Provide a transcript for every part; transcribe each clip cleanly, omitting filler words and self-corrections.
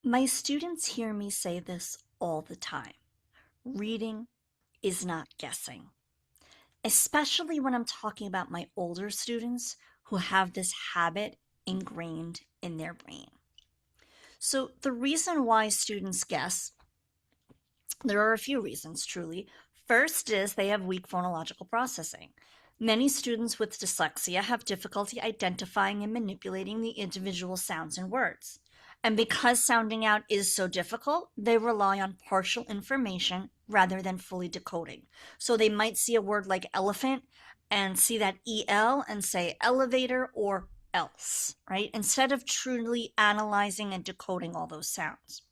My students hear me say this all the time. Reading is not guessing, especially when I'm talking about my older students who have this habit ingrained in their brain. So, the reason why students guess, there are a few reasons truly. First is they have weak phonological processing. Many students with dyslexia have difficulty identifying and manipulating the individual sounds in words. And because sounding out is so difficult, they rely on partial information rather than fully decoding. So they might see a word like elephant and see that EL and say elevator or else, right? Instead of truly analyzing and decoding all those sounds.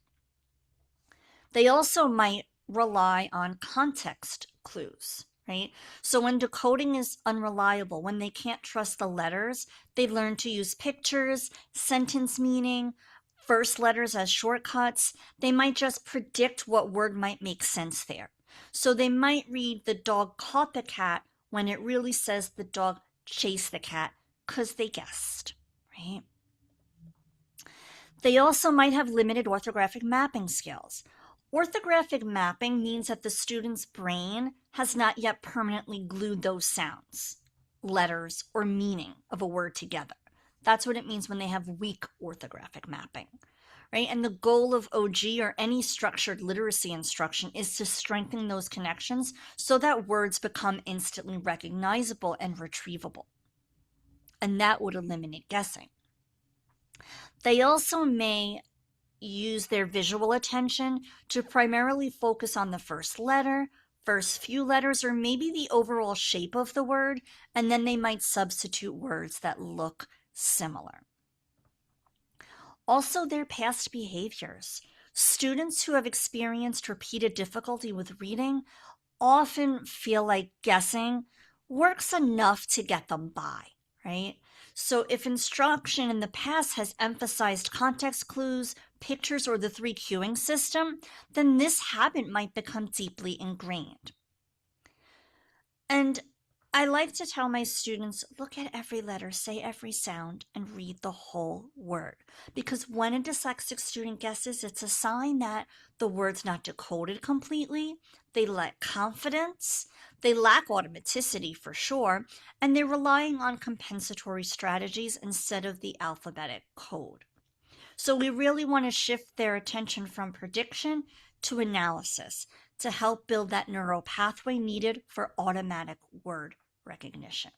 They also might rely on context clues, right? So when decoding is unreliable, when they can't trust the letters, they learn to use pictures, sentence meaning, first letters as shortcuts. They might just predict what word might make sense there. So they might read the dog caught the cat when it really says the dog chased the cat because they guessed, right? They also might have limited orthographic mapping skills. Orthographic mapping means that the student's brain has not yet permanently glued those sounds, letters, or meaning of a word together. That's what it means when they have weak orthographic mapping, right? And the goal of OG or any structured literacy instruction is to strengthen those connections so that words become instantly recognizable and retrievable. And that would eliminate guessing. They also may use their visual attention to primarily focus on the first letter, first few letters, or maybe the overall shape of the word, and then they might substitute words that look similar. Also, their past behaviors. Students who have experienced repeated difficulty with reading often feel like guessing works enough to get them by, right? So if instruction in the past has emphasized context clues, pictures, or the three cueing system, then this habit might become deeply ingrained. And I like to tell my students, look at every letter, say every sound, and read the whole word. Because when a dyslexic student guesses, it's a sign that the word's not decoded completely. They lack confidence. They lack automaticity for sure. And they're relying on compensatory strategies instead of the alphabetic code. So we really want to shift their attention from prediction to analysis to help build that neural pathway needed for automatic word recognition.